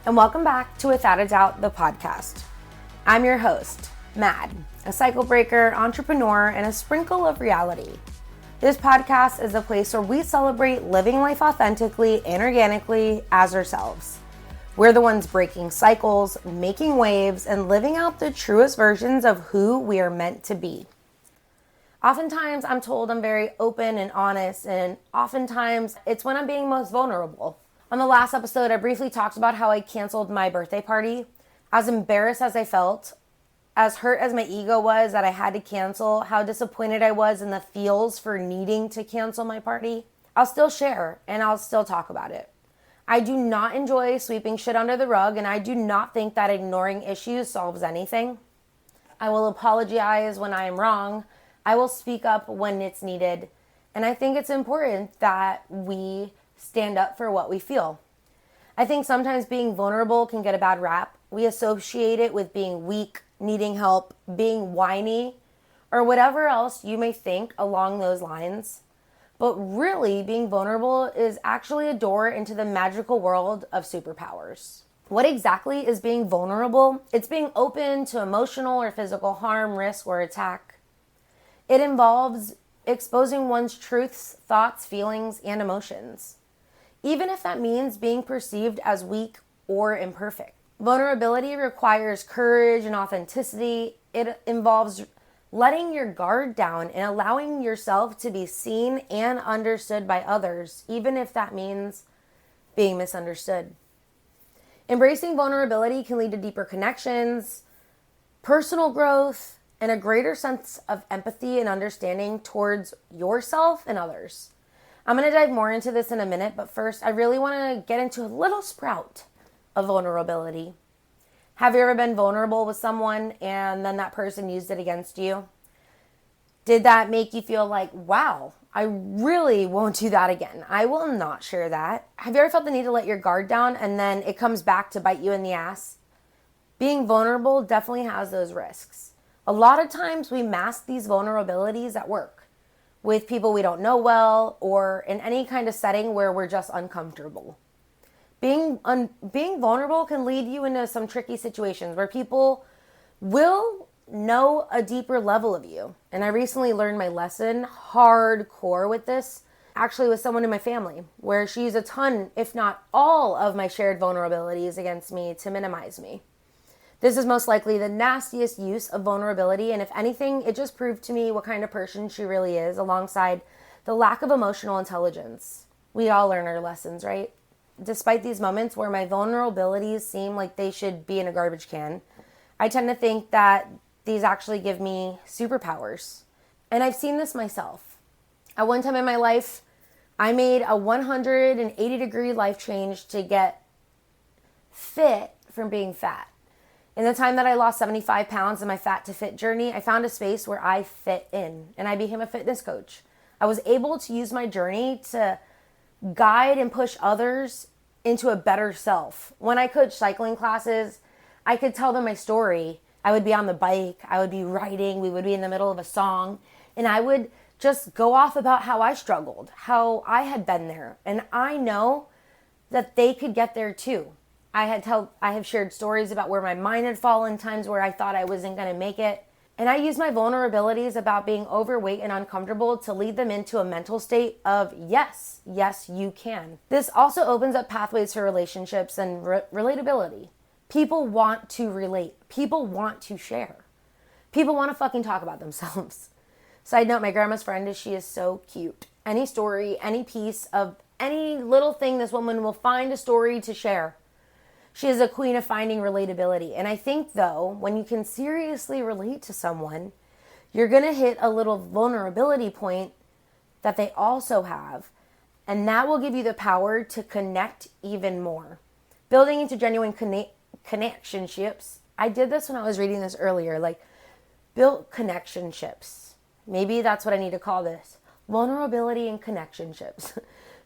and welcome back to Without a Doubt, the podcast. I'm your host, Mad, a cycle breaker, entrepreneur, and a sprinkle of reality. This podcast is a place where we celebrate living life authentically and organically as ourselves. We're the ones breaking cycles, making waves, and living out the truest versions of who we are meant to be. Oftentimes, I'm told I'm very open and honest, and oftentimes it's when I'm being most vulnerable. On the last episode, I briefly talked about how I canceled my birthday party. As embarrassed as I felt, as hurt as my ego was that I had to cancel, how disappointed I was in the feels for needing to cancel my party, I'll still share and I'll still talk about it. I do not enjoy sweeping shit under the rug, and I do not think that ignoring issues solves anything. I will apologize when I am wrong. I will speak up when it's needed. And I think it's important that we stand up for what we feel. I think sometimes being vulnerable can get a bad rap. We associate it with being weak, needing help, being whiny, or whatever else you may think along those lines. But really, being vulnerable is actually a door into the magical world of superpowers. What exactly is being vulnerable? It's being open to emotional or physical harm, risk, or attack. It involves exposing one's truths, thoughts, feelings, and emotions, even if that means being perceived as weak or imperfect. Vulnerability requires courage and authenticity. It involves letting your guard down and allowing yourself to be seen and understood by others, even if that means being misunderstood. Embracing vulnerability can lead to deeper connections, personal growth, and a greater sense of empathy and understanding towards yourself and others. I'm going to dive more into this in a minute, but first, I really want to get into a little sprout of vulnerability. Have you ever been vulnerable with someone and then that person used it against you? Did that make you feel like, wow, I really won't do that again. I will not share that. Have you ever felt the need to let your guard down and then it comes back to bite you in the ass? Being vulnerable definitely has those risks. A lot of times we mask these vulnerabilities at work, with people we don't know well, or in any kind of setting where we're just uncomfortable. Being vulnerable can lead you into some tricky situations where people will know a deeper level of you. And I recently learned my lesson hardcore with this, actually with someone in my family, where she used a ton, if not all, of my shared vulnerabilities against me to minimize me. This is most likely the nastiest use of vulnerability, and if anything, it just proved to me what kind of person she really is, alongside the lack of emotional intelligence. We all learn our lessons, right? Despite these moments where my vulnerabilities seem like they should be in a garbage can, I tend to think that these actually give me superpowers. And I've seen this myself. At one time in my life, I made a 180-degree life change to get fit from being fat. In the time that I lost 75 pounds in my fat to fit journey, I found a space where I fit in, and I became a fitness coach. I was able to use my journey to guide and push others into a better self. When I coached cycling classes, I could tell them my story. I would be on the bike, I would be riding, we would be in the middle of a song, and I would just go off about how I struggled, how I had been there, and I know that they could get there too. I have shared stories about where my mind had fallen, times where I thought I wasn't going to make it. And I used my vulnerabilities about being overweight and uncomfortable to lead them into a mental state of yes, you can. This also opens up pathways for relationships and relatability. People want to relate. People want to share. People want to fucking talk about themselves. Side note, my grandma's friend, she is so cute. Any story, any piece of any little thing, this woman will find a story to share. She is a queen of finding relatability. And I think, though, when you can seriously relate to someone, you're going to hit a little vulnerability point that they also have. And that will give you the power to connect even more. Building into genuine connectionships. I did this when I was reading this earlier. Build connectionships. Maybe that's what I need to call this. Vulnerability and connectionships.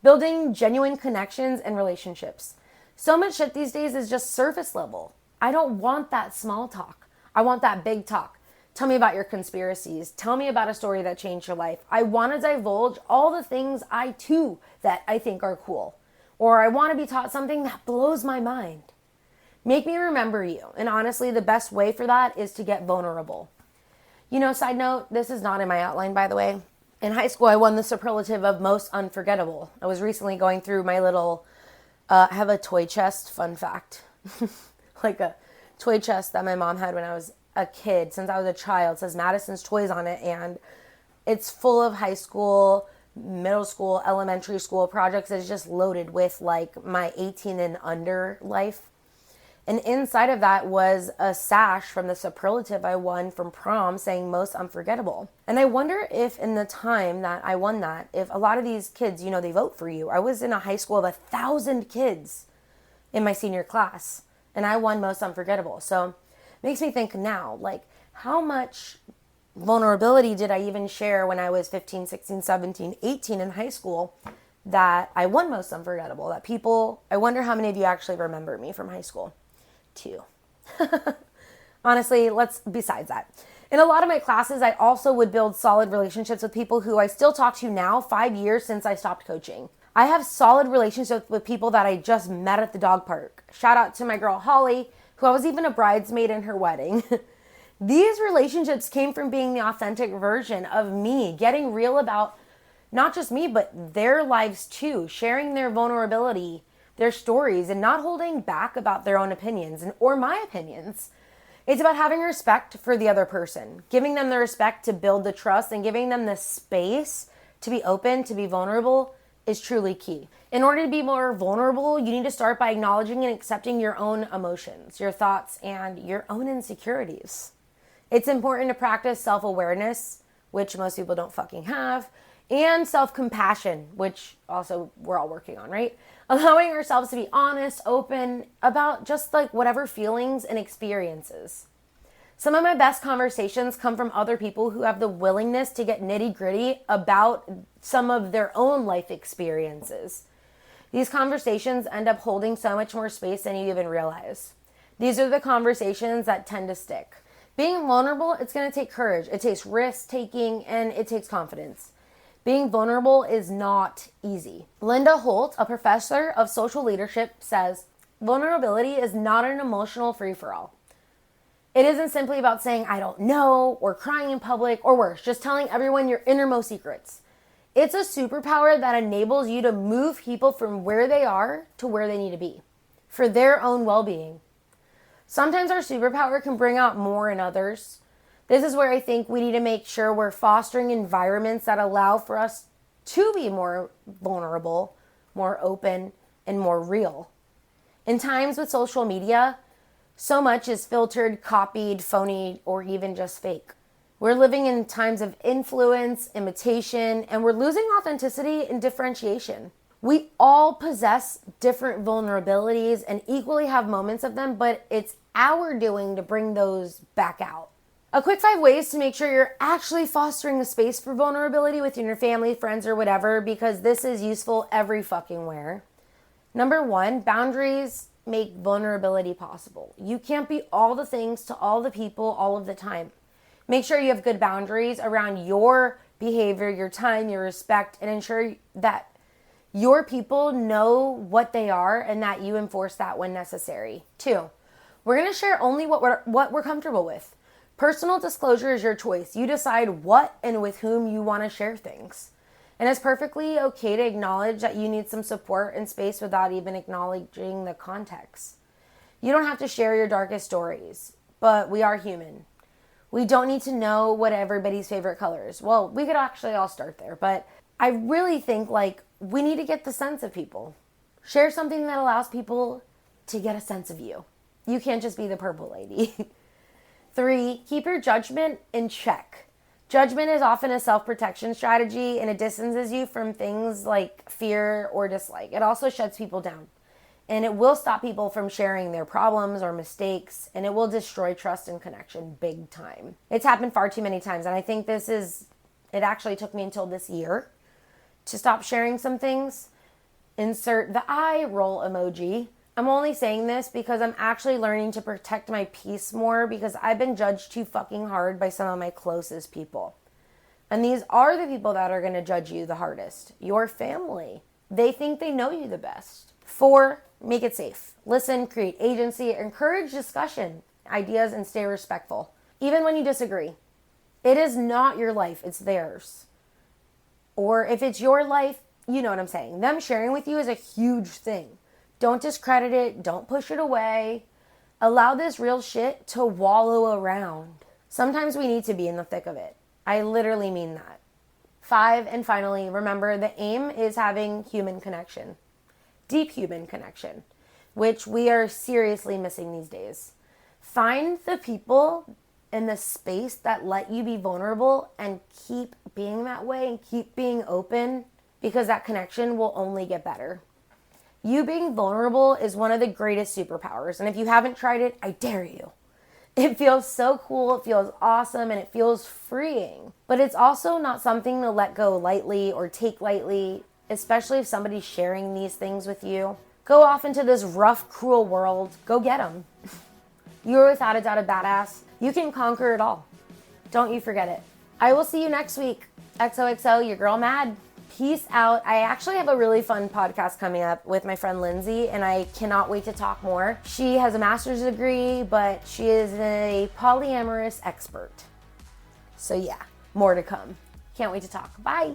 Building genuine connections and relationships. So much shit these days is just surface level. I don't want that small talk. I want that big talk. Tell me about your conspiracies. Tell me about a story that changed your life. I want to divulge all the things that I think are cool. Or I want to be taught something that blows my mind. Make me remember you. And honestly, the best way for that is to get vulnerable. Side note, this is not in my outline, by the way. In high school, I won the superlative of most unforgettable. I was recently going through my little, I have a toy chest, fun fact. Like a toy chest that my mom had when I was a kid, since I was a child. It says Madison's Toys on it, and it's full of high school, middle school, elementary school projects. It's just loaded with like my 18 and under life. And inside of that was a sash from the superlative I won from prom saying most unforgettable. And I wonder if in the time that I won that, if a lot of these kids, they vote for you. I was in a high school of 1,000 kids in my senior class, and I won most unforgettable. So it makes me think now, like, how much vulnerability did I even share when I was 15, 16, 17, 18 in high school that I won most unforgettable? That people, I wonder how many of you actually remember me from high school. 2. Honestly, besides that. In a lot of my classes, I also would build solid relationships with people who I still talk to now, 5 years since I stopped coaching. I have solid relationships with people that I just met at the dog park. Shout out to my girl Holly, who I was even a bridesmaid in her wedding. These relationships came from being the authentic version of me, getting real about not just me, but their lives too, sharing their vulnerability, their stories, and not holding back about their own opinions or my opinions. It's about having respect for the other person, giving them the respect to build the trust, and giving them the space to be open, to be vulnerable is truly key. In order to be more vulnerable, you need to start by acknowledging and accepting your own emotions, your thoughts, and your own insecurities. It's important to practice self-awareness, which most people don't fucking have, and self-compassion, which also we're all working on, right? Allowing ourselves to be honest, open about just like whatever feelings and experiences. Some of my best conversations come from other people who have the willingness to get nitty-gritty about some of their own life experiences. These conversations end up holding so much more space than you even realize. These are the conversations that tend to stick. Being vulnerable, it's going to take courage. It takes risk-taking, and it takes confidence. Being vulnerable is not easy. Linda Holt, a professor of social leadership, says, vulnerability is not an emotional free-for-all. It isn't simply about saying, I don't know, or crying in public, or worse, just telling everyone your innermost secrets. It's a superpower that enables you to move people from where they are to where they need to be for their own well-being. Sometimes our superpower can bring out more in others. This is where I think we need to make sure we're fostering environments that allow for us to be more vulnerable, more open, and more real. In times with social media, so much is filtered, copied, phony, or even just fake. We're living in times of influence, imitation, and we're losing authenticity and differentiation. We all possess different vulnerabilities and equally have moments of them, but it's our doing to bring those back out. A quick 5 ways to make sure you're actually fostering a space for vulnerability within your family, friends, or whatever, because this is useful every fucking where. Number 1, boundaries make vulnerability possible. You can't be all the things to all the people all of the time. Make sure you have good boundaries around your behavior, your time, your respect, and ensure that your people know what they are and that you enforce that when necessary. 2, we're going to share only what we're comfortable with. Personal disclosure is your choice. You decide what and with whom you want to share things. And it's perfectly okay to acknowledge that you need some support and space without even acknowledging the context. You don't have to share your darkest stories, but we are human. We don't need to know what everybody's favorite color is. Well, we could actually all start there, but I really think we need to get the sense of people. Share something that allows people to get a sense of you. You can't just be the purple lady. 3, keep your judgment in check. Judgment is often a self-protection strategy, and it distances you from things like fear or dislike. It also shuts people down, and it will stop people from sharing their problems or mistakes, and it will destroy trust and connection big time. It's happened far too many times, and I think it actually took me until this year to stop sharing some things. Insert the eye roll emoji. I'm only saying this because I'm actually learning to protect my peace more because I've been judged too fucking hard by some of my closest people. And these are the people that are going to judge you the hardest. Your family. They think they know you the best. 4, Make it safe. Listen, create agency, encourage discussion, ideas, and stay respectful. Even when you disagree. It is not your life, it's theirs. Or if it's your life, you know what I'm saying. Them sharing with you is a huge thing. Don't discredit it. Don't push it away. Allow this real shit to wallow around. Sometimes we need to be in the thick of it. I literally mean that. 5, and finally, remember the aim is having human connection. Deep human connection, which we are seriously missing these days. Find the people in the space that let you be vulnerable and keep being that way and keep being open, because that connection will only get better. You being vulnerable is one of the greatest superpowers. And if you haven't tried it, I dare you. It feels so cool, it feels awesome, and it feels freeing. But it's also not something to let go lightly or take lightly, especially if somebody's sharing these things with you. Go off into this rough, cruel world. Go get them. You're without a doubt a badass. You can conquer it all. Don't you forget it. I will see you next week. XOXO, your girl Mad. Peace out. I actually have a really fun podcast coming up with my friend Lindsay, and I cannot wait to talk more. She has a master's degree, but she is a polyamorous expert. So yeah, more to come. Can't wait to talk. Bye.